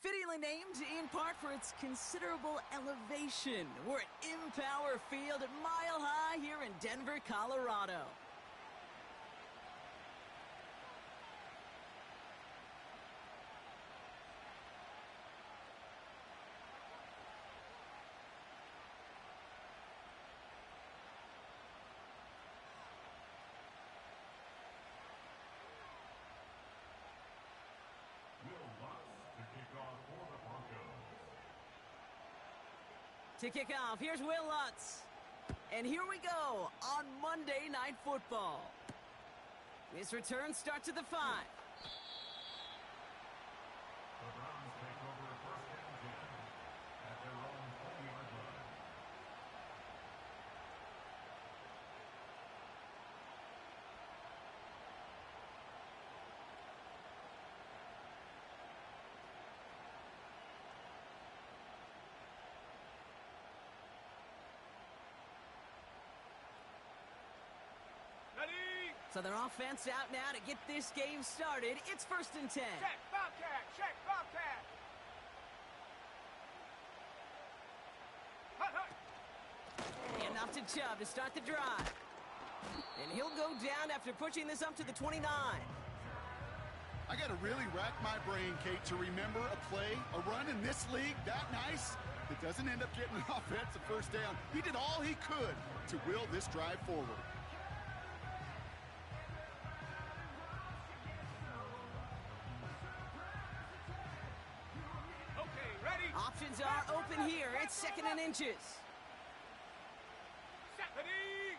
Fittingly named in part for its considerable elevation. We're at Empower Field at Mile High here in Denver, Colorado. To kick off, here's Will Lutz. And here we go on Monday Night Football. This return starts at the 5. The Browns take over first and 10 at their own 40-yard line. So their offense out now to get this game started. It's first and 10. Check, Bobcat! Check, Bobcat! Hut, hut! Enough to Chubb to start the drive. And he'll go down after pushing this up to the 29. I got to really rack my brain, Kate, to remember a play, a run in this league that nice that doesn't end up getting an offensive first down. He did all he could to will this drive forward. Options are open here. It's second and inches. Ready!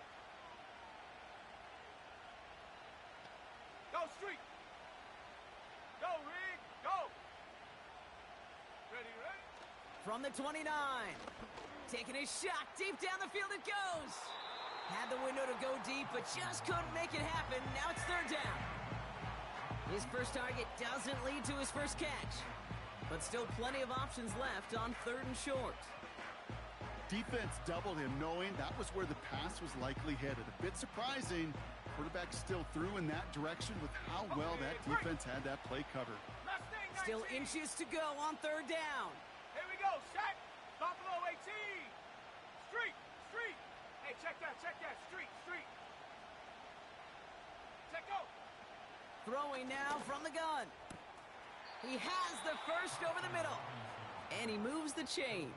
Go, Street! Go, Rig! Go! Ready, ready? From the 29. Taking a shot. Deep down the field it goes. Had the window to go deep, but just couldn't make it happen. Now it's third down. His first target doesn't lead to his first catch. But still plenty of options left on third and short. Defense doubled him, knowing that was where the pass was likely headed. A bit surprising. Quarterback still threw in that direction with how well that defense had that play covered. Still inches to go on third down. Here we go, set! Buffalo 18! Street! Street! Hey, check that, Street! Street! Check go! Throwing now from the gun. He has the first over the middle. And he moves the chains.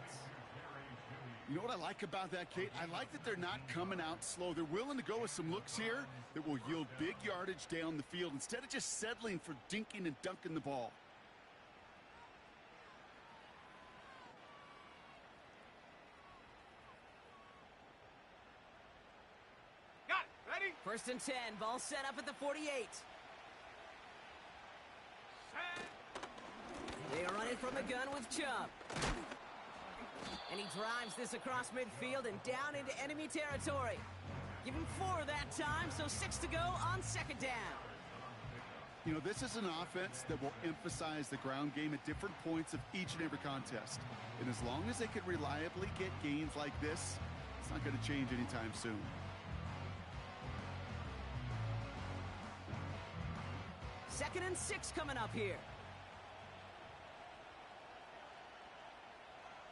You know what I like about that, Kate? I like that they're not coming out slow. They're willing to go with some looks here that will yield big yardage down the field instead of just settling for dinking and dunking the ball. Got it. Ready? First and 10. Ball set up at the 48. Set. They run it from the gun with Chubb. And he drives this across midfield and down into enemy territory. Give him 4 that time, so 6 to go on second down. You know, this is an offense that will emphasize the ground game at different points of each and every contest. And as long as they can reliably get gains like this, it's not going to change anytime soon. Second and 6 coming up here.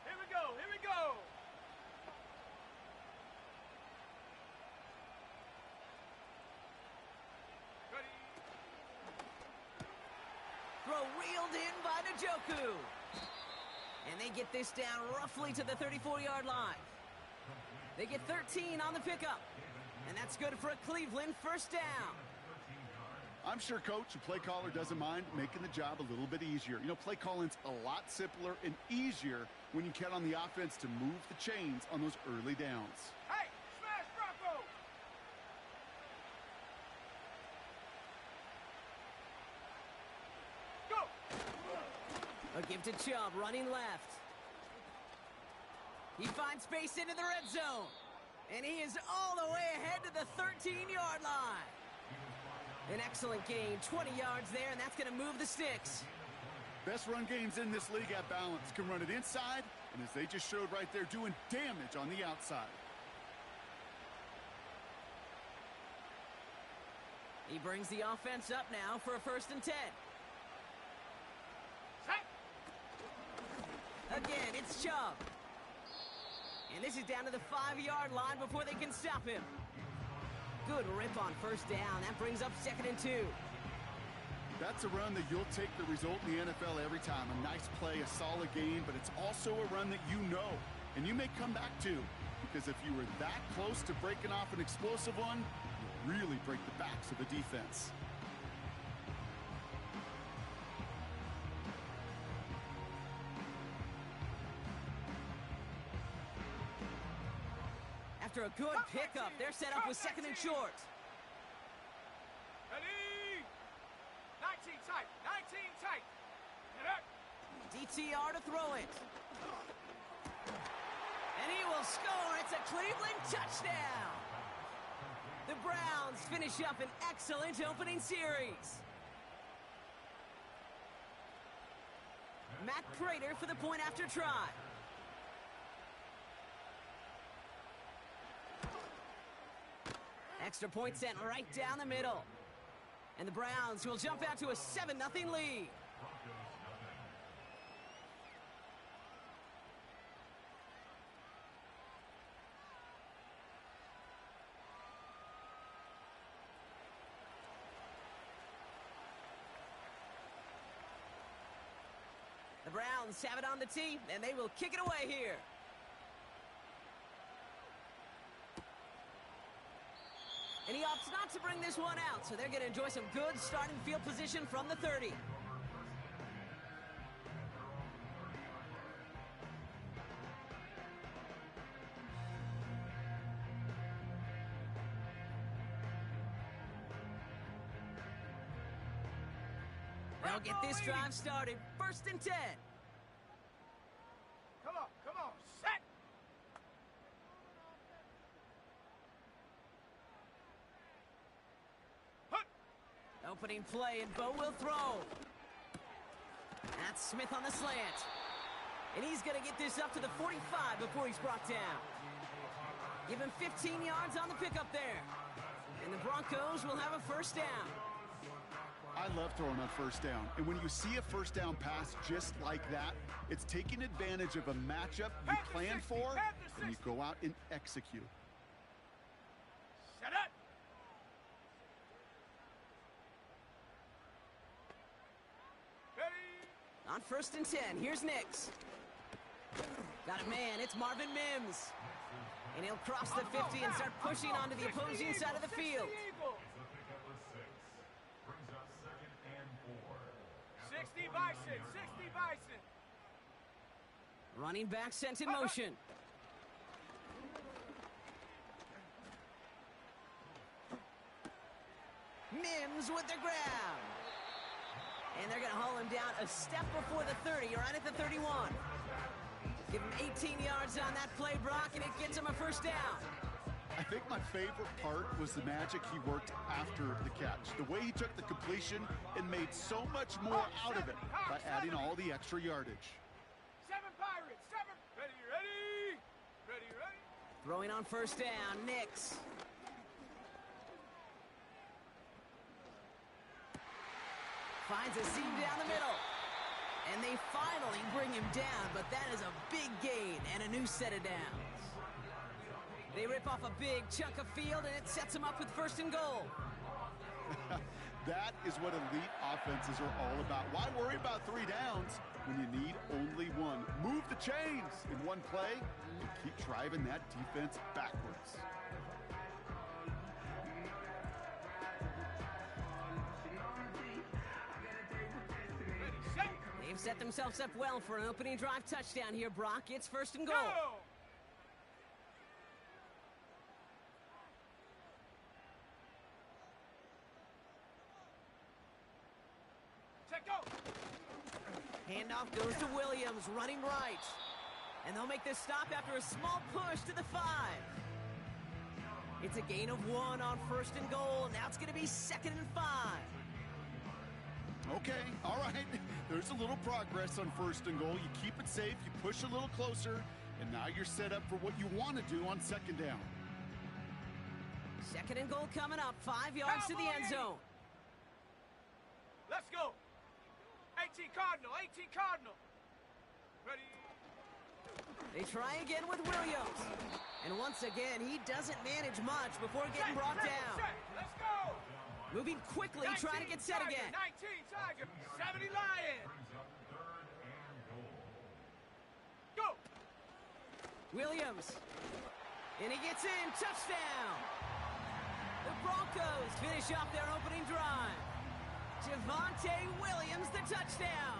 Here we go! Ready? Throw reeled in by Njoku. And they get this down roughly to the 34-yard line. They get 13 on the pickup. And that's good for a Cleveland first down. I'm sure coach and play caller doesn't mind making the job a little bit easier. You know, play calling's a lot simpler and easier when you count on the offense to move the chains on those early downs. Hey, smash Broncos! Go! A give to Chubb, running left. He finds space into the red zone. And he is all the way ahead to the 13-yard line. An excellent gain, 20 yards there, and that's going to move the sticks. Best run games in this league at balance. Can run it inside, and as they just showed right there, doing damage on the outside. He brings the offense up now for a first and 10. Set! Again, it's Chubb. And this is down to the 5-yard line before they can stop him. Good rip on first down. That brings up 2nd and 2. That's a run that you'll take the result in the NFL every time. A nice play, a solid game, but it's also a run that you know and you may come back to, because if you were that close to breaking off an explosive one, you really break the backs of the defense. After a good pickup, they're set up with 2nd and short. Ready? 19 tight. 19 tight. Get up. DTR to throw it. And he will score. It's a Cleveland touchdown. The Browns finish up an excellent opening series. Matt Prater for the point after try. Extra point sent right down the middle. And the Browns will jump out to a 7-0 lead. The Browns have it on the tee, and they will kick it away here. And he opts not to bring this one out, so they're going to enjoy some good starting field position from the 30. They'll get this drive started. 1st and 10. Come on, set. Opening play, and Bo will throw. That's Smith on the slant. And he's going to get this up to the 45 before he's brought down. Give him 15 yards on the pickup there. And the Broncos will have a 1st down. I love throwing on 1st down. And when you see a 1st down pass just like that, it's taking advantage of a matchup you planned for, and you go out and execute. Set up. On 1st and 10, here's Nix. Got a man, it's Marvin Mims. And he'll cross the 50 and start pushing onto the opposing side of the field. 60 Bison, 60 Bison. Running back sent in motion. Mims with the grab. And they're going to haul him down a step before the 30, right at the 31. Give him 18 yards on that play, Brock, and it gets him a 1st down. I think my favorite part was the magic he worked after the catch. The way he took the completion and made so much more out of it by adding all the extra yardage. 7 Pirates, 7. Ready, ready. Ready, ready. Throwing on 1st down, Nix. Finds a seam down the middle. And they finally bring him down, but that is a big gain and a new set of downs. They rip off a big chunk of field, and it sets them up with 1st and goal. That is what elite offenses are all about. Why worry about 3 downs when you need only 1? Move the chains in one play and keep driving that defense backwards. They've set themselves up well for an opening drive touchdown here, Brock. It's 1st and goal. Go! Check go! Handoff goes to Williams, running right. And they'll make this stop after a small push to the 5. It's a gain of 1 on 1st and goal. Now it's going to be 2nd and 5. Okay, all right. There's a little progress on 1st and goal. You keep it safe, you push a little closer, and now you're set up for what you want to do on 2nd down. 2nd and goal coming up, 5 yards to the end zone. Let's go. 18 Cardinal, 18 Cardinal. Ready? They try again with Williams. And once again, he doesn't manage much before getting brought down. Let's go. Moving quickly, trying to get set Tiger, again. 19 Tiger, 70 Lion. Go. Williams. And he gets in. Touchdown. The Broncos finish off their opening drive. Javonte Williams, the touchdown.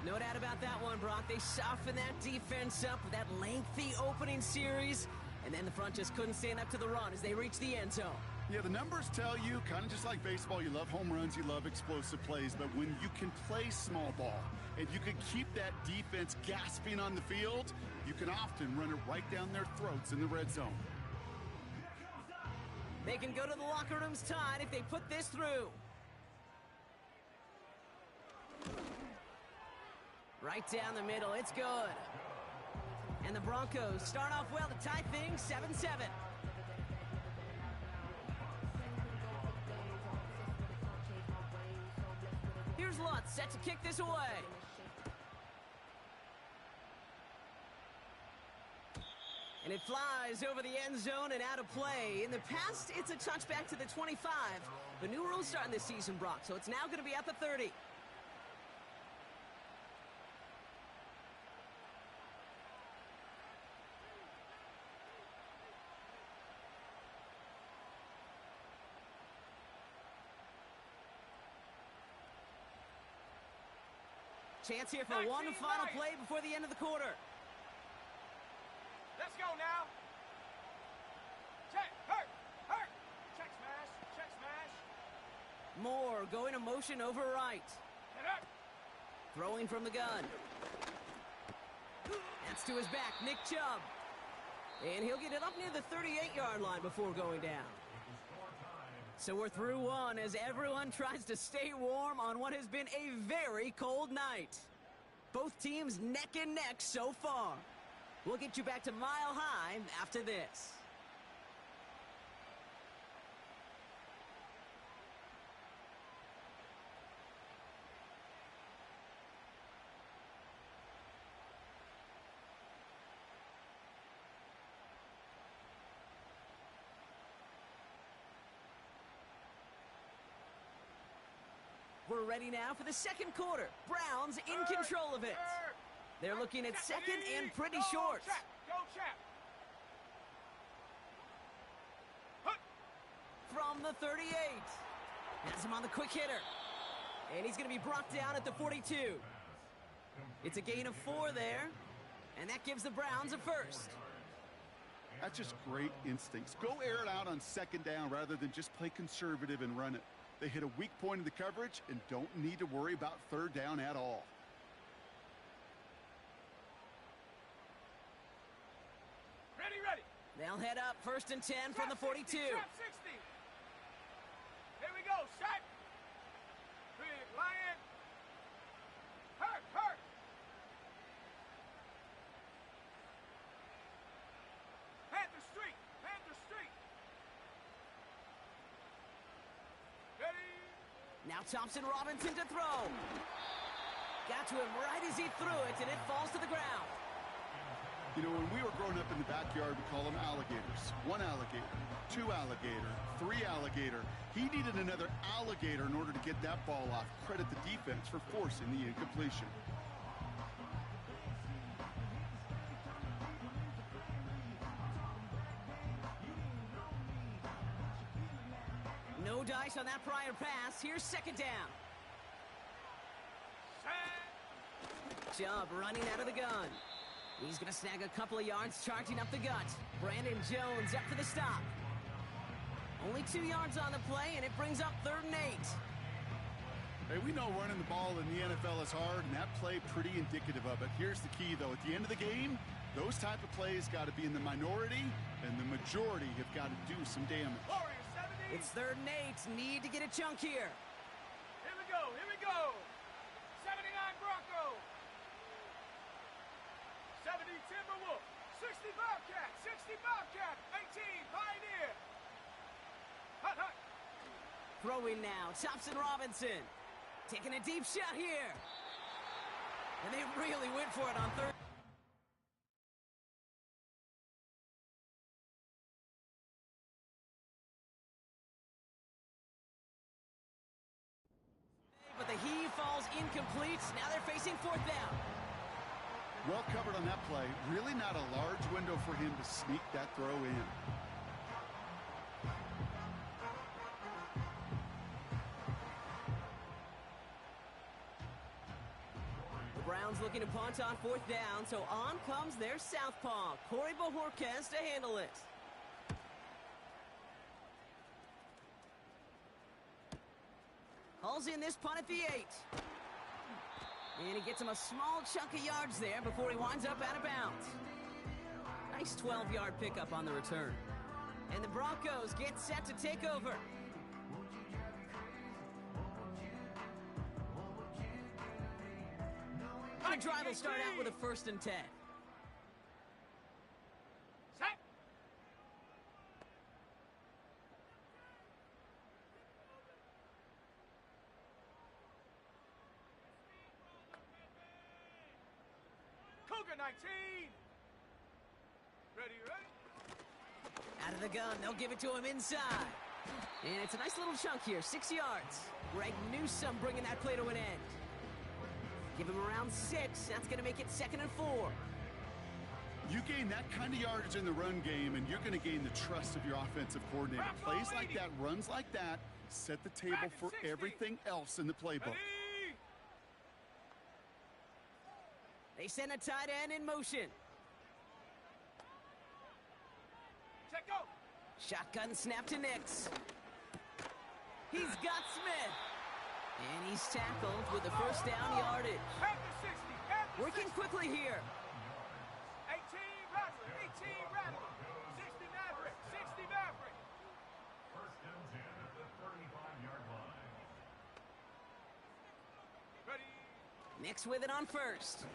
No doubt about that one, Brock. They softened that defense up with that lengthy opening series, and then the front just couldn't stand up to the run as they reached the end zone. Yeah, the numbers tell you, kind of just like baseball, you love home runs, you love explosive plays, but when you can play small ball and you can keep that defense gasping on the field, you can often run it right down their throats in the red zone. They can go to the locker rooms tied if they put this through. Right down the middle, it's good. And the Broncos start off well to tie things 7-7. Here's Lutz set to kick this away. And it flies over the end zone and out of play. In the past, it's a touchback to the 25. The new rules starting this season, Brock, so it's now going to be at the 30. Chance here for one final play before the end of the quarter. Let's go now. Check, hurt. Check smash. Moore going to motion over right. Get up. Throwing from the gun. That's to his back, Nick Chubb. And he'll get it up near the 38-yard line before going down. So we're through one as everyone tries to stay warm on what has been a very cold night. Both teams neck and neck so far. We'll get you back to Mile High after this. We're ready now for the second quarter. Browns in control of it. They're looking at second and pretty short. Go, Chap. From the 38. Has him on the quick hitter. And he's going to be brought down at the 42. It's a gain of 4 there. And that gives the Browns a first. That's just great instincts. Go air it out on second down rather than just play conservative and run it. They hit a weak point in the coverage and don't need to worry about third down at all. Ready. They'll head up first and 10 from the 42. Trap 60. Here we go, shot. Big Lion. Hurt. Panther Street. Ready. Now Thompson Robinson to throw. Got to him right as he threw it, and it falls to the ground. You know, when we were growing up in the backyard, we call them alligators. 1 alligator, 2 alligator, 3 alligator. He needed another alligator in order to get that ball off. Credit the defense for forcing the incompletion. No dice on that prior pass. Here's second down. Chubb running out of the gun. He's going to snag a couple of yards, charging up the gut. Brandon Jones up for the stop. Only 2 yards on the play, and it brings up 3rd and 8. Hey, we know running the ball in the NFL is hard, and that play pretty indicative of it. Here's the key, though. At the end of the game, those type of plays got to be in the minority, and the majority have got to do some damage. Warriors 70. It's 3rd and 8. Need to get a chunk here. Here we go. 79 Broncos. 70 Timberwolf. 60 Bobcat. 18 Pioneer. Hut. Throwing now. Thompson Robinson. Taking a deep shot here. And they really went for it on 3rd. complete. Now they're facing fourth down. Well covered on that play. Really not a large window for him to sneak that throw in. The Browns looking to punt on fourth down, so on comes their southpaw, Corey Bojorquez, to handle it. Hauls in this punt at the 8. And he gets him a small chunk of yards there before he winds up out of bounds. Nice 12-yard pickup on the return. And the Broncos get set to take over. The drive will start out with a 1st and 10. Set. Cougar 19. Ready. Out of the gun, they'll give it to him inside. And it's a nice little chunk here, 6 yards. Greg Newsome bringing that play to an end. Give him around 6. That's going to make it 2nd and 4. You gain that kind of yardage in the run game, and you're going to gain the trust of your offensive coordinator. Plays like that, runs like that, set the table for everything else in the playbook. Ready. They send a tight end in motion. Check go. Shotgun snap to Nix. He's got Smith. And he's tackled with the 1st down yardage. At the 60. At the Working 60. quickly here. 18 Rattler. 18 Rattler. 60 Maverick. 60 Maverick. First and 10 at the 35-yard line. Ready. Nix with it on 1st.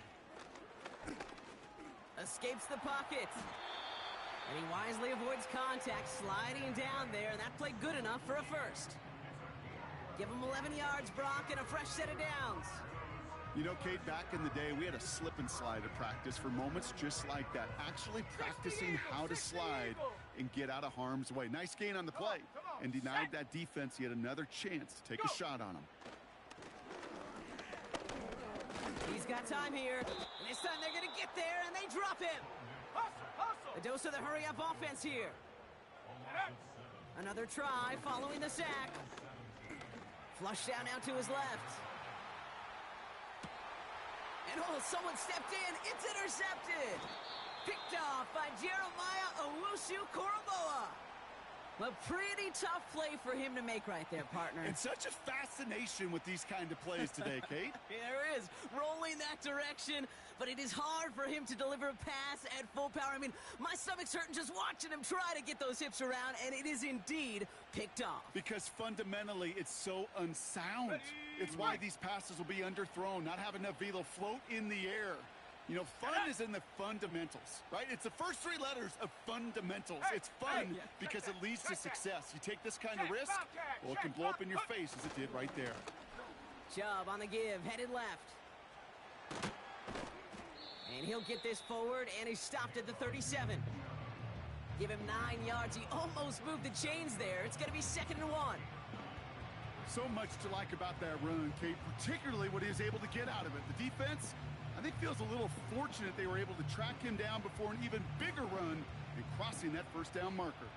Escapes the pocket. And he wisely avoids contact, sliding down there. And that played good enough for a 1st. Give him 11 yards, Brock, and a fresh set of downs. You know, Kate, back in the day, we had a slip and slide at practice for moments just like that. Actually practicing how to slide and get out of harm's way. Nice gain on the play and denied that defense yet another chance to take a shot on him. He's got time here. And this time they're going to get there, and they drop him. Hustle. A dose of the hurry-up offense here. Another try following the sack. Flush down now to his left. And someone stepped in. It's intercepted. Picked off by Jeremiah Owusu-Koramoah. A pretty tough play for him to make right there, partner. And such a fascination with these kind of plays today, Kate. There is. Rolling that direction, but it is hard for him to deliver a pass at full power. I mean, my stomach's hurting just watching him try to get those hips around, and it is indeed picked off. Because fundamentally, it's so unsound. It's why these passes will be underthrown, not have enough velo, float in the air. You know, fun is in the fundamentals, right? It's the first 3 letters of fundamentals. It's fun because it leads to success. You take this kind of risk, well, it can blow up in your face as it did right there. Chubb on the give, headed left. And he'll get this forward, and he's stopped at the 37. Give him 9 yards. He almost moved the chains there. It's going to be 2nd and 1. So much to like about that run, Kate, particularly what he was able to get out of it. The defense, I think, feels a little fortunate they were able to track him down before an even bigger run and crossing that 1st down marker.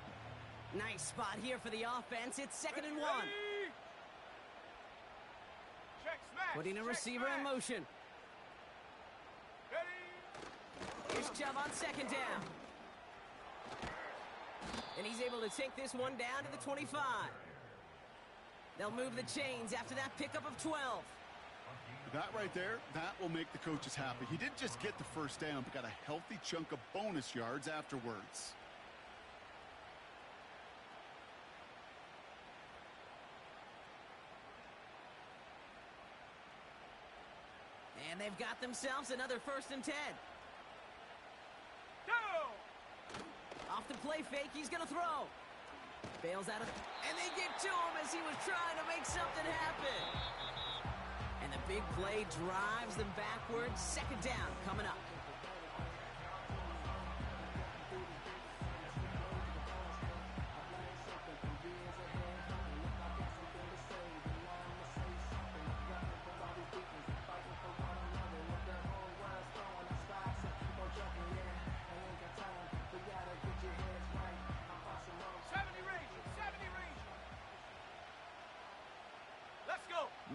Nice spot here for the offense. It's 2nd and 1. Check smash. Putting a Check receiver in smash. motion. Ready. Here's Chubb on 2nd down. And he's able to take this one down to the 25. They'll move the chains after that pickup of 12. That right there, that will make the coaches happy. He didn't just get the 1st down, but got a healthy chunk of bonus yards afterwards. And they've got themselves another 1st and 10. Go. Off the play fake, he's going to throw. Bails out of... And they get to him as he was trying to make something happen. And the big play drives them backwards. 2nd down coming up.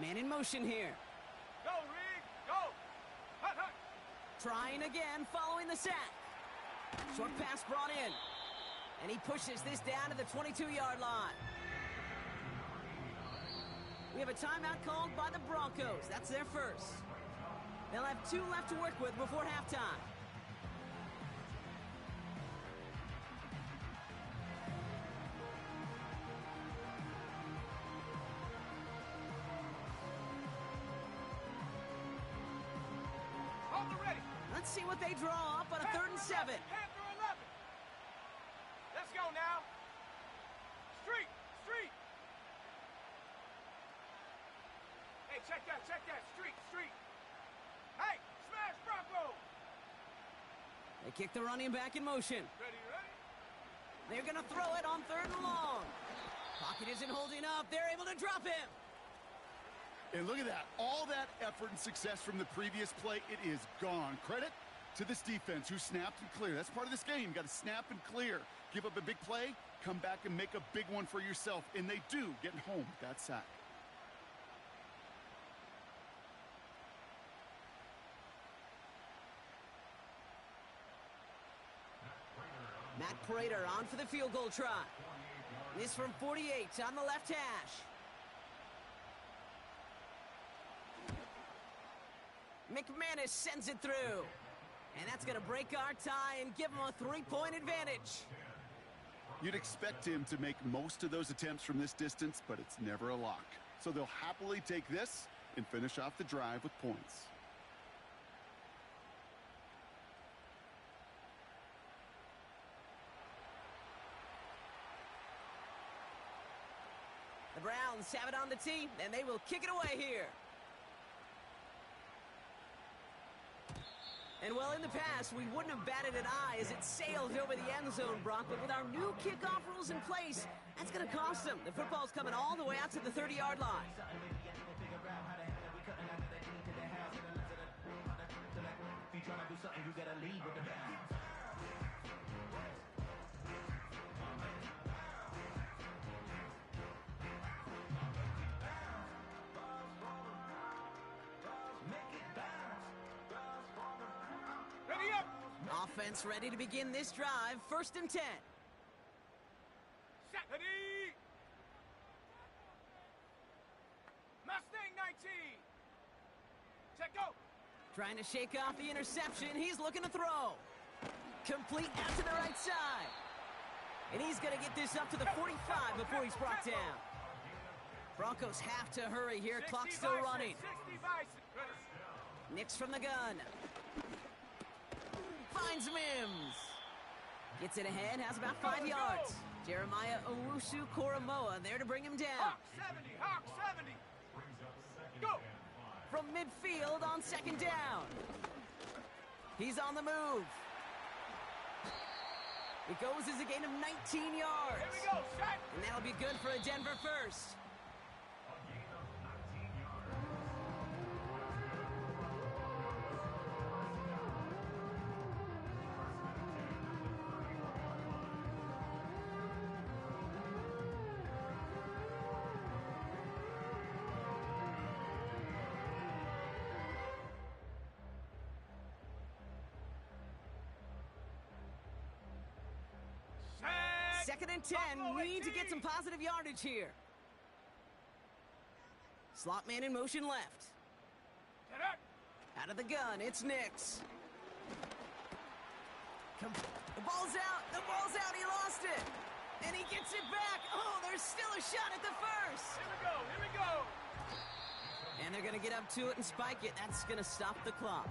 Man in motion here. Go, Rig! Go! Hut, hut! Trying again, following the sack. Short pass brought in. And he pushes this down to the 22-yard line. We have a timeout called by the Broncos. That's their first. They'll have 2 left to work with before halftime. Hold the ready! Let's see what they draw up on a 3rd and 7. Panther 11! Let's go now! Street! Street! Hey, check that! Street! Street! Hey! Smash Bronco! They kick the running back in motion. Ready? They're going to throw it on 3rd and long. Pocket isn't holding up. They're able to drop him. And look at that. All that effort and success from the previous play, it is gone. Credit to this defense who snapped and cleared. That's part of this game. You got to snap and clear. Give up a big play, come back and make a big one for yourself. And they do, getting home with that sack. Matt Prater on for the field goal try. This from 48 on the left hash. McManus sends it through. And that's going to break our tie and give him a 3-point advantage. You'd expect him to make most of those attempts from this distance, but it's never a lock. So they'll happily take this and finish off the drive with points. The Browns have it on the tee, and they will kick it away here. And well, in the past, we wouldn't have batted an eye as it sailed over the end zone, Brock. But with our new kickoff rules in place, that's going to cost them. The football's coming all the way out to the 30-yard line. Ready up! Offense ready to begin this drive. 1st and 10. Set. Ready! Mustang 19! Check go! Trying to shake off the interception. He's looking to throw. Complete out to the right side. And he's going to get this up to the 45 before he's brought down. Broncos have to hurry here. Clock's still running. 60 Bison. Nix from the gun. Finds Mims. Gets it ahead, has about 5 yards. Jeremiah Owusu-Koramoah there to bring him down. Hawk 70! Hawk 70! Go! From midfield on 2nd down. He's on the move. It goes as a gain of 19 yards. Here we go, set! And that'll be good for a Denver first. Second and 10, need to get some positive yardage here. Slot man in motion left. Out of the gun, it's Nix. The ball's out, he lost it. And he gets it back. Oh, there's still a shot at the first. Here we go! And they're gonna get up to it and spike it. That's gonna stop the clock.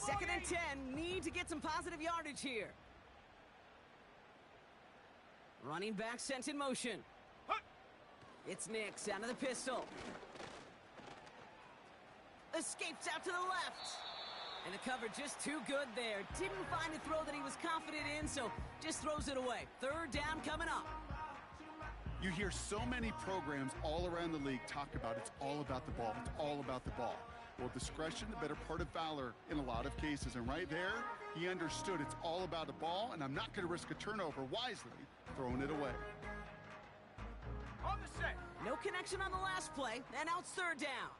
Second and 10, need to get some positive yardage here. Running back sent in motion. It's Nix out of the pistol. Escapes out to the left. And the cover just too good there. Didn't find a throw that he was confident in, so just throws it away. Third down coming up. You hear so many programs all around the league talk about it's all about the ball. It's all about the ball. Well, discretion, the better part of valor in a lot of cases. And right there, he understood it's all about the ball, and I'm not going to risk a turnover, wisely throwing it away. On the set. No connection on the last play, and now it's third down.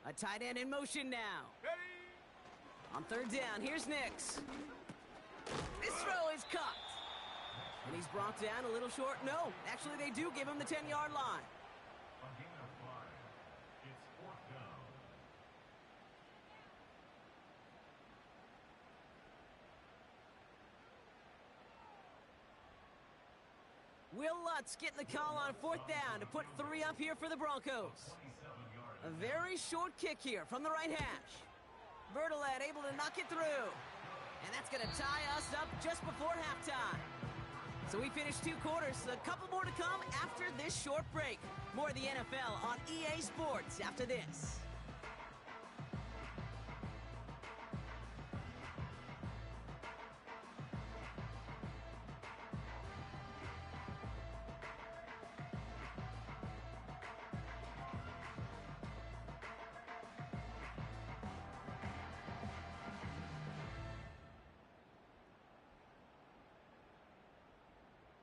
A tight end in motion now. Ready. On third down, here's Nix. This throw is caught. And he's brought down a little short. No, actually they do give him the 10-yard line. A gain of 5. It's fourth down. Will Lutz getting the call on fourth down to put 3 up here for the Broncos. 27 yards. A very short kick here from the right hash. Bertolet able to knock it through. And that's going to tie us up just before halftime. So we finished 2 quarters, a couple more to come after this short break. More of the NFL on EA Sports after this.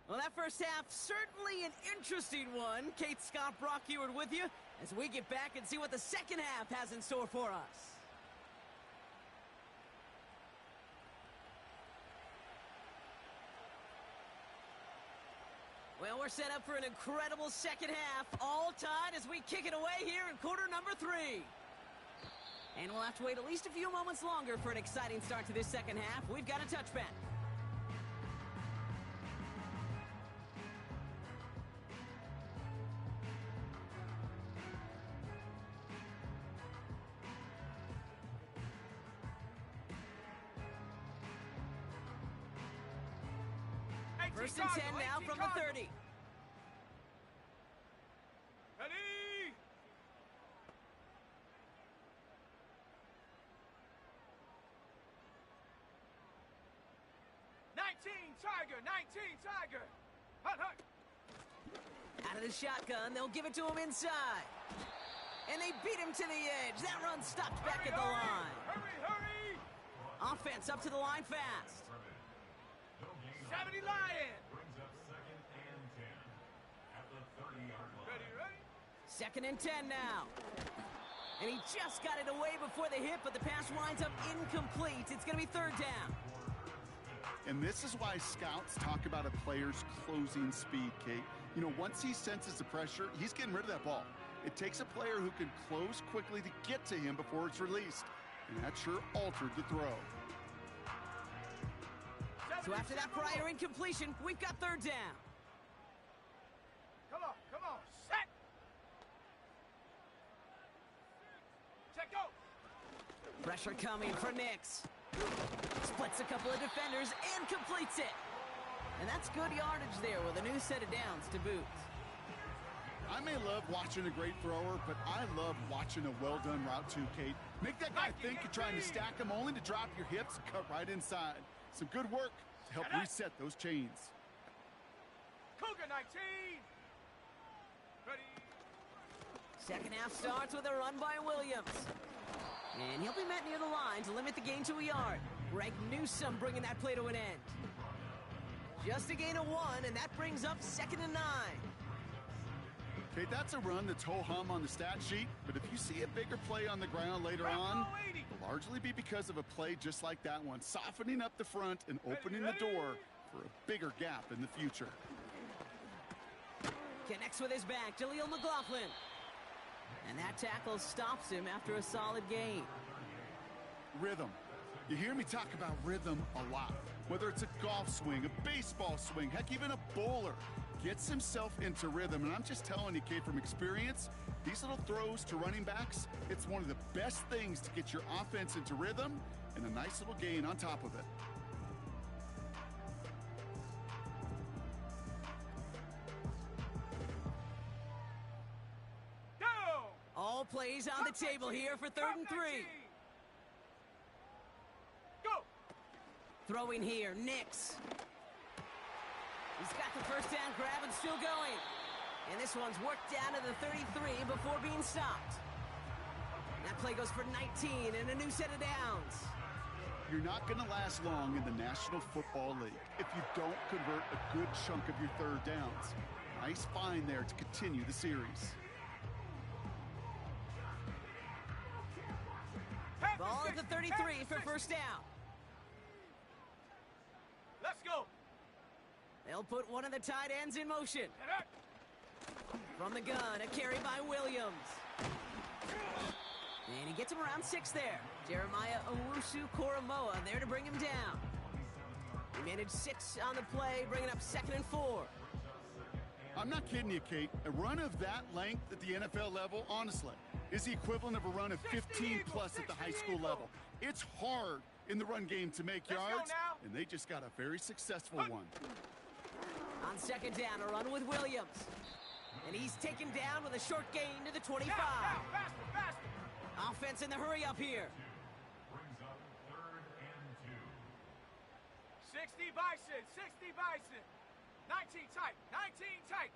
Well, that first half, certainly an interesting one. Kate, Scott, Brock Ewart with you as we get back and see what the second half has in store for us. Well, we're set up for an incredible second half, all tied as we kick it away here in quarter number 3. And we'll have to wait at least a few moments longer for an exciting start to this second half. We've got a touchback. First and 10 now from the 30. Ready. 19 Tiger, 19 Tiger. Hunt, hunt. Out of the shotgun, they'll give it to him inside. And they beat him to the edge. That run stopped back at the line. Hurry, hurry. Offense up to the line fast. 70 Lion. Brings up second and 10 at the 30-yard line. Ready, ready. Second and 10 now. And he just got it away before the hit, but the pass winds up incomplete. It's going to be third down. And this is why scouts talk about a player's closing speed, Kate. You know, once he senses the pressure, he's getting rid of that ball. It takes a player who can close quickly to get to him before it's released. And that sure altered the throw. So after that prior incompletion, we've got third down. Come on, set. Check go. Pressure coming for Nix. Splits a couple of defenders and completes it. And that's good yardage there with a new set of downs to boot. I may love watching a great thrower, but I love watching a well-done route too, Kate. Make that guy think you're trying to stack him only to drop your hips and cut right inside. Some good work to help reset those chains. Cougar 19. Ready. Second half starts with a run by Williams. And he'll be met near the line to limit the gain to a yard. Greg Newsome bringing that play to an end. Just a gain of 1, and that brings up second and 9. Okay, that's a run that's ho-hum on the stat sheet, but if you see a bigger play on the ground later on, it'll largely be because of a play just like that one, softening up the front and opening the door for a bigger gap in the future. Connects with his back, Jaleel McLaughlin. And that tackle stops him after a solid gain. Rhythm. You hear me talk about rhythm a lot. Whether it's a golf swing, a baseball swing, heck, even a bowler gets himself into rhythm. And I'm just telling you, Kate, from experience, these little throws to running backs, it's one of the best things to get your offense into rhythm and a nice little gain on top of it. Go! All plays stays on the table here for 3rd and 3. Go! Throwing here, Nix. He's got the first down grab and still going. And this one's worked down to the 33 before being stopped. That play goes for 19 and a new set of downs. You're not going to last long in the National Football League if you don't convert a good chunk of your 3rd downs. Nice find there to continue the series. Ball at the 33 for first down. Let's go! They'll put one of the tight ends in motion. From the gun, a carry by Williams. And he gets him around 6 there. Jeremiah Owusu-Koramoah there to bring him down. He managed 6 on the play, bringing up 2nd and 4. I'm not kidding you, Kate. A run of that length at the NFL level, honestly, is the equivalent of a run of 15-plus at the high school level. It's hard in the run game to make yards, and they just got a very successful one. On 2nd down, a run with Williams. And he's taken down with a short gain to the 25. Now, faster, faster! Offense in the hurry-up here. Brings up 3rd and 2. 60 Bison, 60 Bison. 19 tight, 19 tight.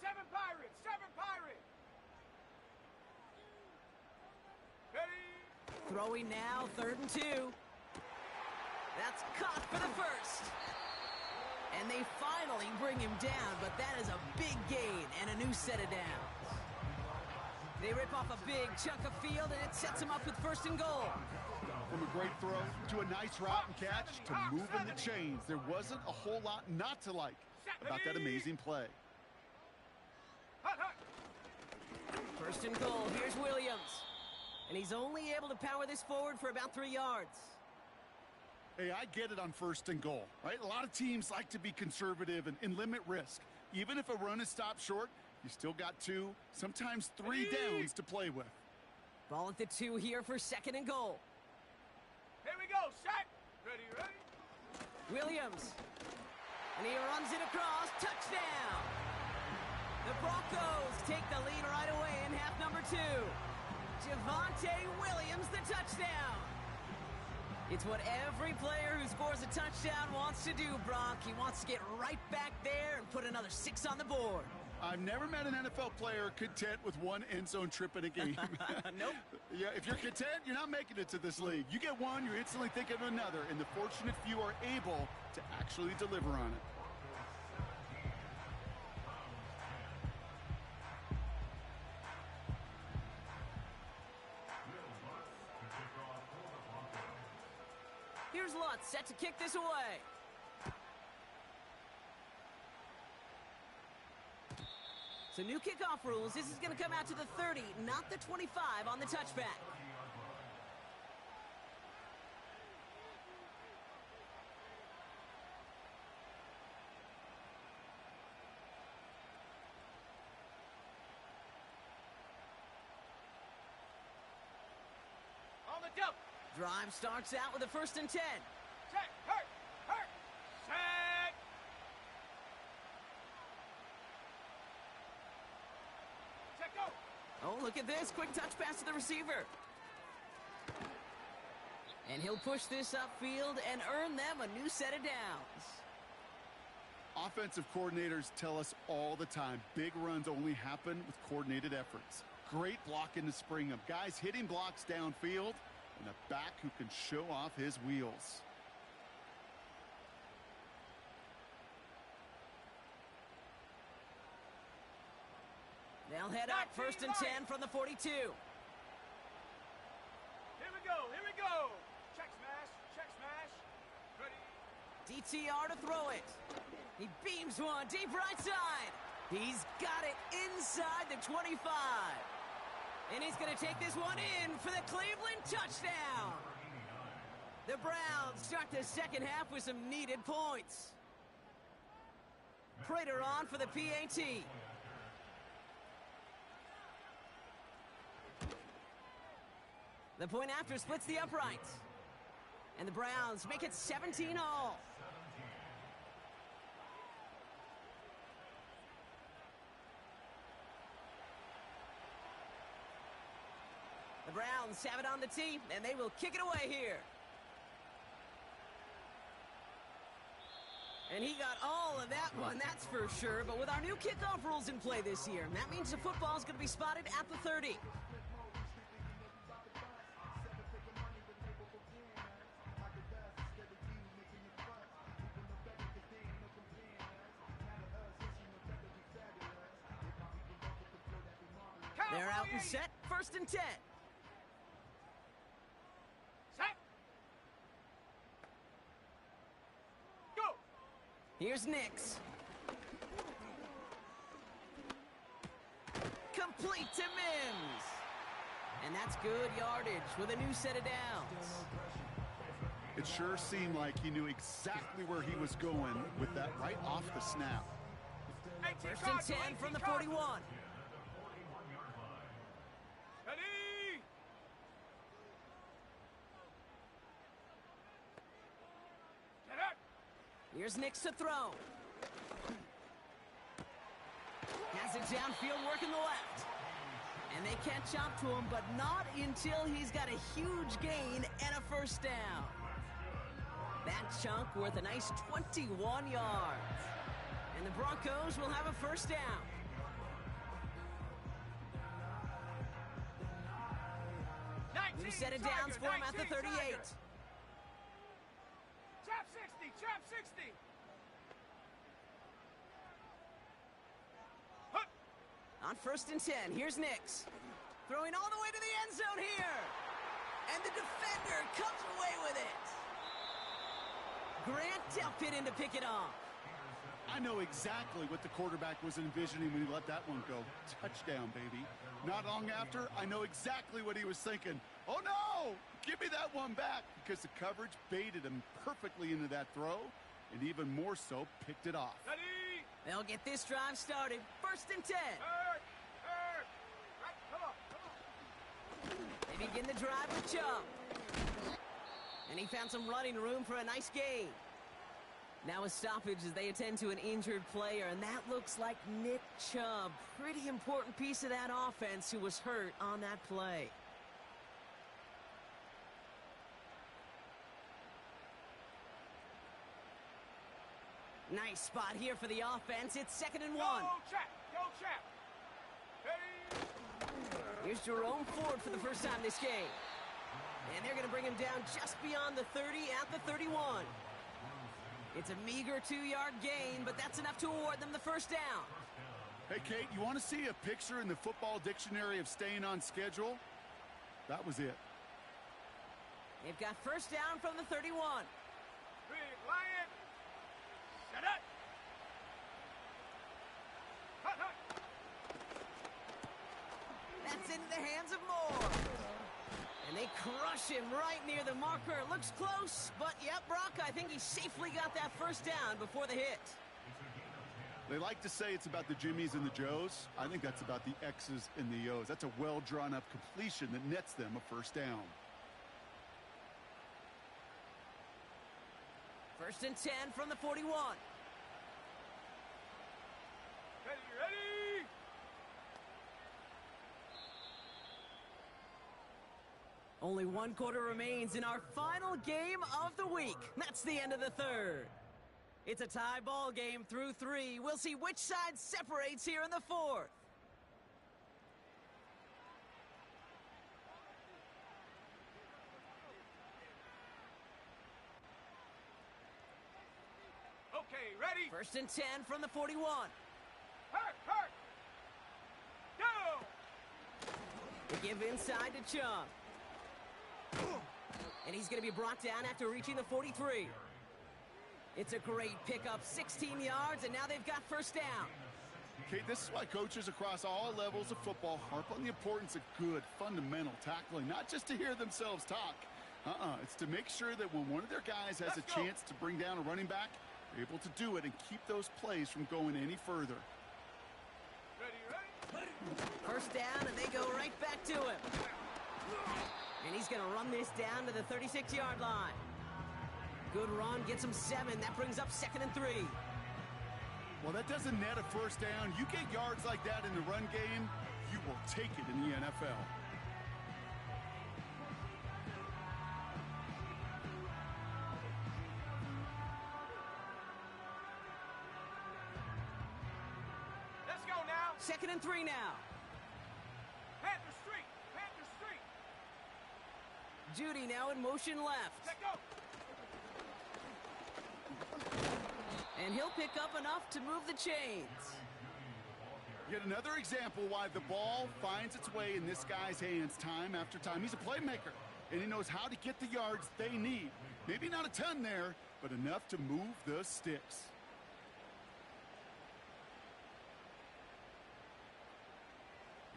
7 Pirates, 7 Pirates. Ready? Throwing now, 3rd and 2. That's caught for the first. And they finally bring him down, but that is a big gain and a new set of downs. They rip off a big chunk of field, and it sets them up with 1st and goal. From a great throw to a nice route and catch to moving the chains, there wasn't a whole lot not to like about that amazing play. Hut, hut. 1st and goal, here's Williams. And he's only able to power this forward for about 3 yards. Hey, I get it on 1st and goal, right? A lot of teams like to be conservative and limit risk. Even if a run is stopped short, you still got 2, sometimes 3 downs to play with. Ball at the 2 here for 2nd and goal. Here we go, set. Ready, ready. Williams. And he runs it across. Touchdown! The Broncos take the lead right away in half number 2. Javonte Williams, the touchdown. It's what every player who scores a touchdown wants to do, Bronk. He wants to get right back there and put another 6 on the board. I've never met an NFL player content with 1 end zone trip in a game. Nope. Yeah, if you're content, you're not making it to this league. You get 1, you're instantly thinking of another, and the fortunate few are able to actually deliver on it. Here's Lutz set to kick this away. So new kickoff rules. This is going to come out to the 30, not the 25 on the touchback. On the double. Drive starts out with a 1st and 10. Set, hurt, hurt. Set. Set, go. Oh, look at this. Quick touch pass to the receiver. And he'll push this upfield and earn them a new set of downs. Offensive coordinators tell us all the time, big runs only happen with coordinated efforts. Great block in the spring of guys hitting blocks downfield and a back who can show off his wheels. They'll head up 1st and 10 from the 42. Here we go, here we go. Check smash, ready. DTR to throw it. He beams one deep right side. He's got it inside the 25. And he's going to take this one in for the Cleveland touchdown. The Browns start the second half with some needed points. Prater on for the PAT. The point after splits the uprights. And the Browns make it 17 all. Browns have it on the tee, and they will kick it away here. And he got all of that one, that's for sure. But with our new kickoff rules in play this year, that means the football is going to be spotted at the 30. They're out and set, 1st and 10. Set. Go. Here's Nix. Complete to Mims. And that's good yardage with a new set of downs. It sure seemed like he knew exactly where he was going with that right off the snap. 1st and 10 from the 41. Ready. Get up. Here's Nix to throw. Has it downfield, working the left. And they catch up to him, but not until he's got a huge gain and a 1st down. That chunk worth a nice 21 yards. And the Broncos will have a 1st down. New set of downs for him at the 38. Trap 60, trap 60. Hut. On 1st and 10, here's Nix. Throwing all the way to the end zone here. And the defender comes away with it. Grant Delpit in to pick it off. I know exactly what the quarterback was envisioning when he let that one go. Touchdown, baby. Not long after, I know exactly what he was thinking. Oh, no! Give me that one back, because the coverage baited him perfectly into that throw, and even more so, picked it off. Ready. They'll get this drive started. 1st and 10. Right, come on. They begin the drive with Chubb. And he found some running room for a nice gain. Now a stoppage as they attend to an injured player, and that looks like Nick Chubb. Pretty important piece of that offense who was hurt on that play. Nice spot here for the offense. It's 2nd and 1. Go, Chap. Ready. Here's Jerome Ford for the first time this game. And they're going to bring him down just beyond the 30 at the 31. It's a meager 2-yard gain, but that's enough to award them the 1st down. Hey, Kate, you want to see a picture in the football dictionary of staying on schedule? That was it. They've got 1st down from the 31. Big Lion. Set up. Hut. That's into the hands of Moore. And they crush him right near the marker. Looks close, but yep, Brock, I think he safely got that 1st down before the hit. They like to say it's about the Jimmies and the Joes. I think that's about the X's and the O's. That's a well-drawn-up completion that nets them a 1st down. 1st and 10 from the 41. Ready. Only 1 quarter remains in our final game of the week. That's the end of the 3rd. It's a tie ball game through 3. We'll see which side separates here in the 4th. Okay, ready. 1st and 10 from the 41. Hurt. Go. They give inside to Chubb. And he's going to be brought down after reaching the 43. It's a great pickup, 16 yards, and now they've got 1st down. Okay, this is why coaches across all levels of football harp on the importance of good, fundamental tackling, not just to hear themselves talk. It's to make sure that when one of their guys has a chance to bring down a running back, they're able to do it and keep those plays from going any further. Ready. 1st down, and they go right back to him. And he's going to run this down to the 36-yard line. Good run, gets him 7. That brings up 2nd and 3. Well, that doesn't net a 1st down. You get yards like that in the run game, you will take it in the NFL. 2nd and 3 now. Panther Street! Panther Street! Judy now in motion left. Check go! And he'll pick up enough to move the chains. Yet another example why the ball finds its way in this guy's hands time after time. He's a playmaker, and he knows how to get the yards they need. Maybe not a ton there, but enough to move the sticks.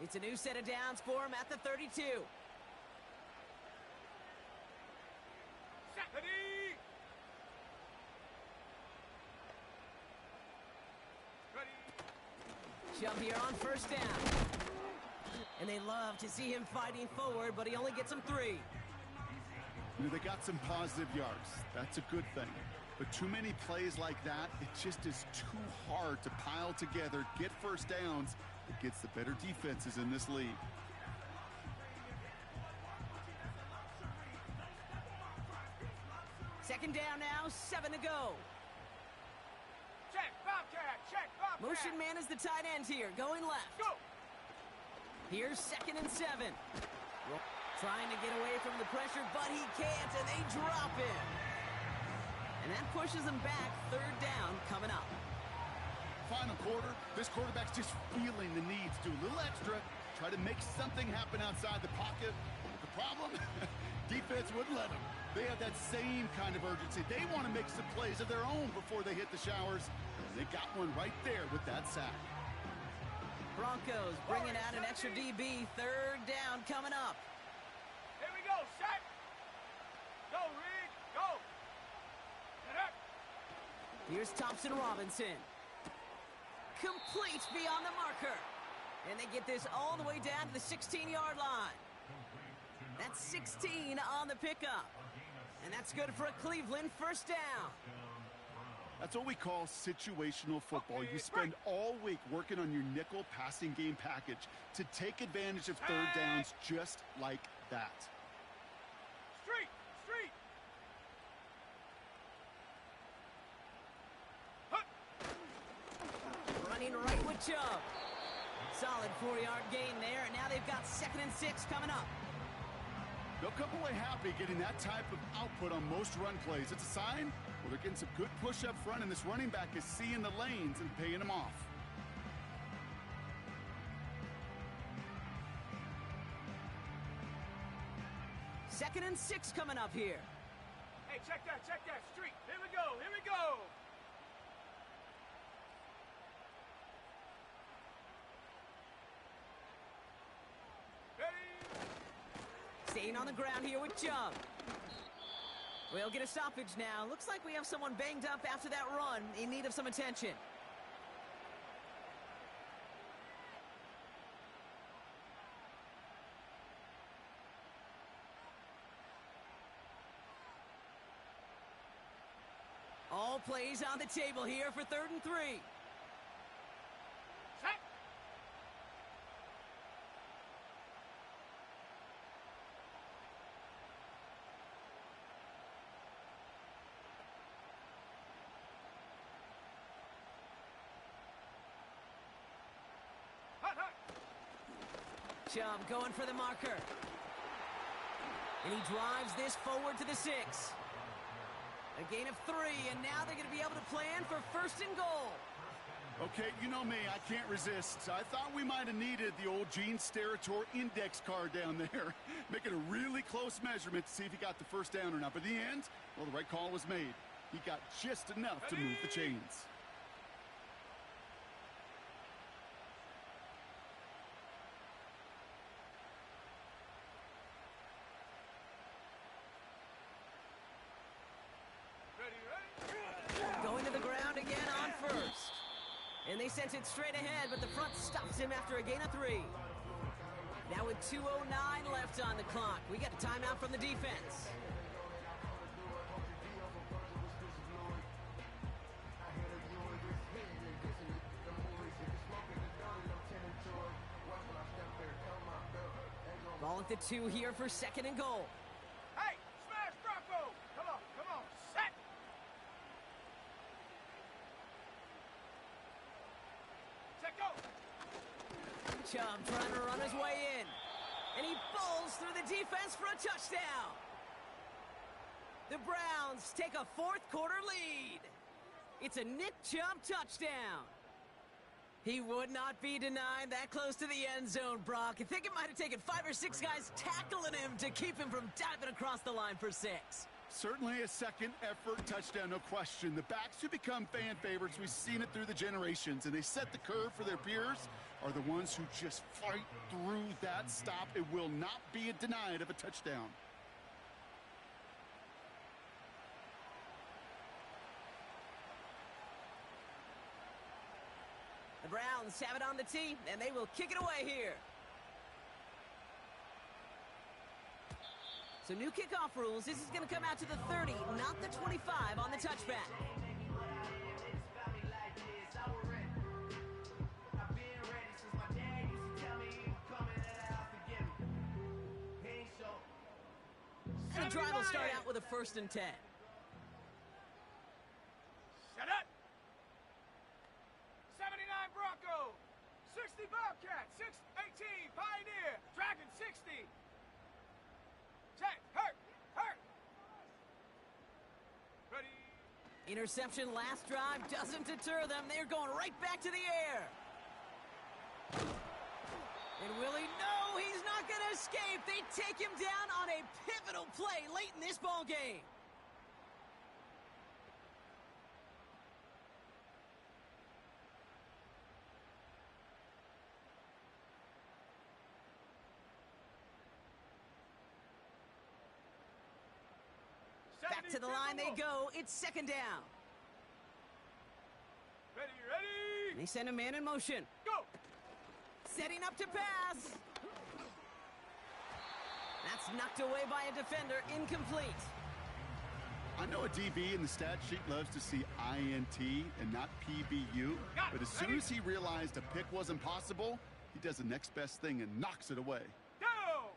It's a new set of downs for him at the 32. Ready! Ready! Jump here on 1st down. And they love to see him fighting forward, but he only gets them 3. You know, they got some positive yards. That's a good thing. But too many plays like that, it just is too hard to pile together, get 1st downs against the better defenses in this league. Second down now, 7 to go. Check, Bobcat! Check, Bobcat! Motion man is the tight end here, going left. Go! Here's 2nd and 7. Trying to get away from the pressure, but he can't, and they drop him. And that pushes him back. 3rd down coming up. Final quarter, this quarterback's just feeling the need to do a little extra, try to make something happen outside the pocket. The problem? Defense wouldn't let them. They have that same kind of urgency. They want to make some plays of their own before they hit the showers. They got one right there with that sack. Broncos bringing out an extra DB. 3rd down coming up. Here we go, set! Go, Reed, go! Get up! Here's Thompson Robinson. Complete beyond the marker. And they get this all the way down to the 16-yard line. That's 16 on the pickup. And that's good for a Cleveland 1st down. That's what we call situational football. You spend all week working on your nickel passing game package to take advantage of 3rd downs just like that. Street! Street! Running right with Chubb. Solid 4-yard gain there, and now they've got 2nd and 6 coming up. They'll come away happy getting that type of output on most run plays. It's a sign, well, they're getting some good push up front, and this running back is seeing the lanes and paying them off. Second and 6 coming up here. Hey, check that, street! Here we go, here we go! Staying on the ground here with Chubb. We'll get a stoppage now. Looks like we have someone banged up after that run, in need of some attention. All plays on the table here for 3rd and 3. Set! Chubb going for the marker. And he drives this forward to the 6. A gain of 3, and now they're going to be able to plan for 1st and goal. Okay, you know me, I can't resist. I thought we might have needed the old Gene Steratore index card down there. Making a really close measurement to see if he got the 1st down or not. But in the end, well, the right call was made. He got just enough to move the chains. Going to the ground again on 1st. And they sent it straight ahead, but the front stops him after a gain of 3. Now with 2:09 left on the clock, we got a timeout from the defense. Ball at the 2 here for 2nd and goal. Hey, smash Bronco! Come on, set! Check go! Chubb trying to run his way in. And he bowls through the defense for a touchdown. The Browns take a fourth quarter lead. It's a Nick Chubb touchdown. He would not be denied that close to the end zone, Brock. I think it might have taken 5 or 6 guys tackling him to keep him from diving across the line for 6. Certainly a second effort touchdown, no question. The backs who become fan favorites, we've seen it through the generations, and they set the curve for their peers, are the ones who just fight through that stop. It will not be denied of a touchdown. The Browns have it on the tee, and they will kick it away here. So new kickoff rules. This is going to come out to the 30, not the 25 on the touchback. And the drive will start out with a 1st and 10. Set up. 79 Broncos. 60 Bobcats. 18 Pioneer. Dragon 60. Check. Hurt. Ready. Interception last drive doesn't deter them. They're going right back to the air. And will he? No, he's not going to escape. They take him down on a pivotal play late in this ball game. Back to the line they go. It's 2nd down. Ready. They send a man in motion. Go. Setting up to pass. That's knocked away by a defender. Incomplete. I know a DB in the stat sheet loves to see INT and not PBU, but as soon as he realized a pick wasn't possible, he does the next best thing and knocks it away. Go.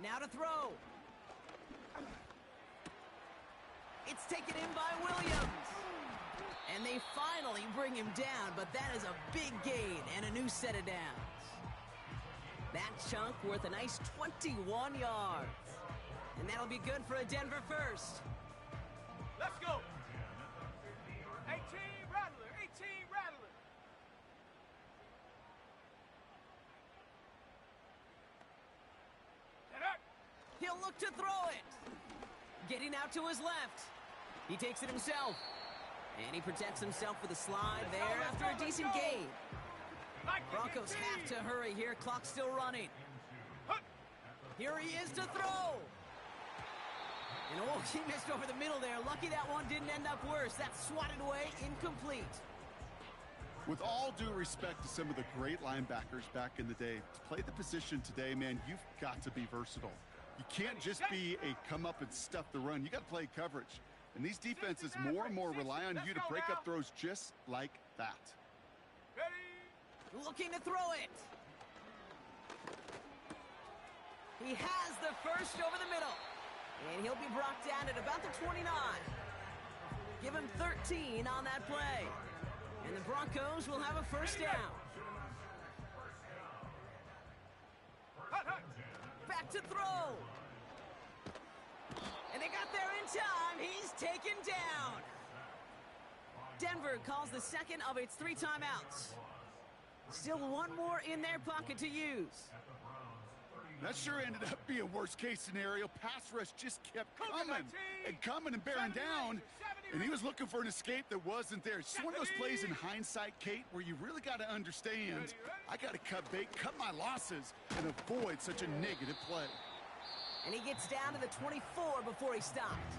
Now to throw. It's taken in by Williams. And they finally bring him down, but that is a big gain and a new set of downs. That chunk worth a nice 21 yards. And that'll be good for a Denver first. Let's go. 18 Rattler. 18 Rattler. Get up. He'll look to throw it. Getting out to his left. He takes it himself. And he protects himself with a slide there after a decent gain. Broncos have to hurry here. Clock's still running. Here he is to throw. And oh, he missed over the middle there. Lucky that one didn't end up worse. That's swatted away, incomplete. With all due respect to some of the great linebackers back in the day, to play the position today, man, you've got to be versatile. You can't just be a come up and stuff the run. You got to play coverage. And these defenses more and more rely on you to break up throws just like that. Ready. Looking to throw it. He has the first over the middle. And he'll be brought down at about the 29. Give him 13 on that play. And the Broncos will have a 1st down. Back to throw. And they got there in time. He's taken down. Denver calls the 2nd of its 3 timeouts. Still one more in their pocket to use. That sure ended up being worst-case scenario. Pass rush just kept coming and bearing down, and he was looking for an escape that wasn't there. It's one of those plays in hindsight, Kate, where you really got to understand, I got to cut bait, cut my losses, and avoid such a negative play. And he gets down to the 24 before he stopped.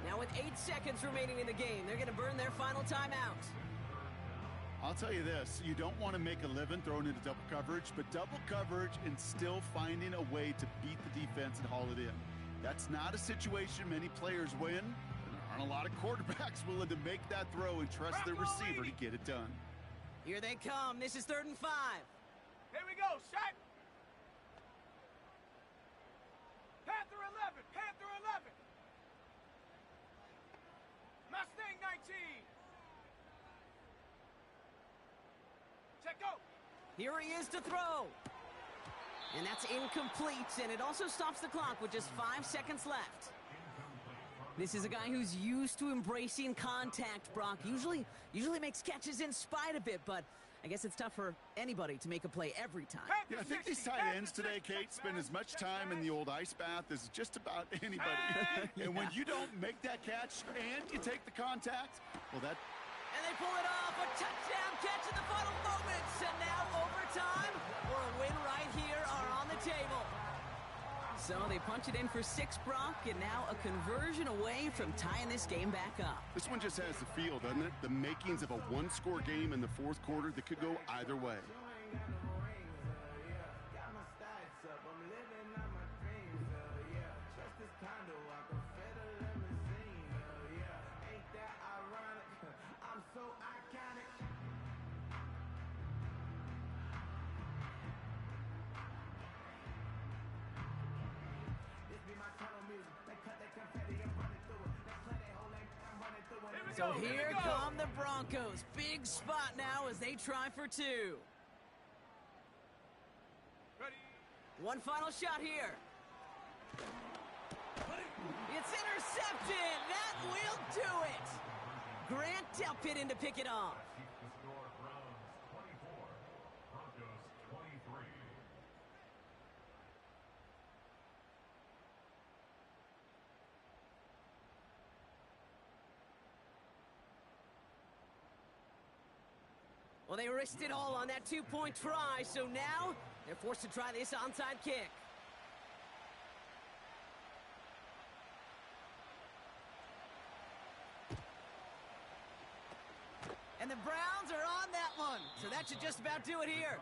Now with 8 seconds remaining in the game, they're going to burn their final timeout. I'll tell you this, you don't want to make a living throwing into double coverage, but double coverage and still finding a way to beat the defense and haul it in. That's not a situation many players win, and there aren't a lot of quarterbacks willing to make that throw and trust their receiver to get it done. Here they come. This is 3rd and 5. Here we go. Shot. Panther 11. Panther 11. Mustang 19. Check go. Here he is to throw. And that's incomplete, and it also stops the clock with just 5 seconds left. This is a guy who's used to embracing contact, Brock. Usually makes catches in spite of it, but I guess it's tough for anybody to make a play every time. Yeah, I think these tight ends today, Kate, spend as much time in the old ice bath as just about anybody. And when you don't make that catch and you take the contact, well, that... And they pull it off, a touchdown catch in the final moments, and now overtime or a win right here are on the table. So they punch it in for 6, Brock, and now a conversion away from tying this game back up. This one just has the feel, doesn't it? The makings of a one-score game in the fourth quarter that could go either way. So here come the Broncos. Big spot now as they try for 2. Ready? One final shot here. It's intercepted. That will do it. Grant Delpit in to pick it off. The score, Browns 24, Broncos 23. Well, they risked it all on that 2-point try, so now they're forced to try this onside kick. And the Browns are on that one, so that should just about do it here.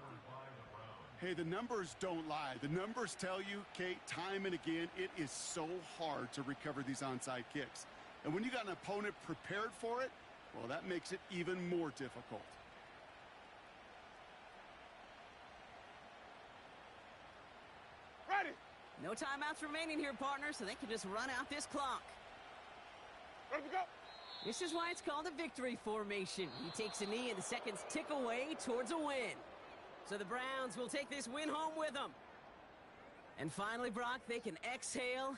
Hey, the numbers don't lie. The numbers tell you, Kate, time and again, it is so hard to recover these onside kicks. And when you got an opponent prepared for it, well, that makes it even more difficult. Ready? No timeouts remaining here, partner, so they can just run out this clock. Ready to go? This is why it's called a victory formation. He takes a knee and the seconds tick away towards a win. So the Browns will take this win home with them. And finally, Brock, they can exhale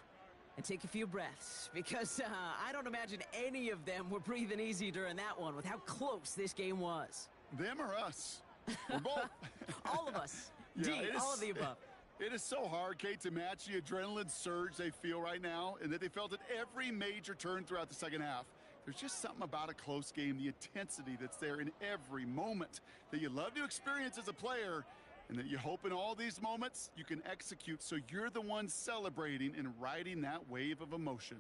and take a few breaths. Because I don't imagine any of them were breathing easy during that one with how close this game was. Them or us? We're both. All of us. Yeah, D, all of the above. It is so hard, Kate, to match the adrenaline surge they feel right now and that they felt at every major turn throughout the second half. There's just something about a close game, the intensity that's there in every moment that you love to experience as a player and that you hope in all these moments you can execute so you're the one celebrating and riding that wave of emotion.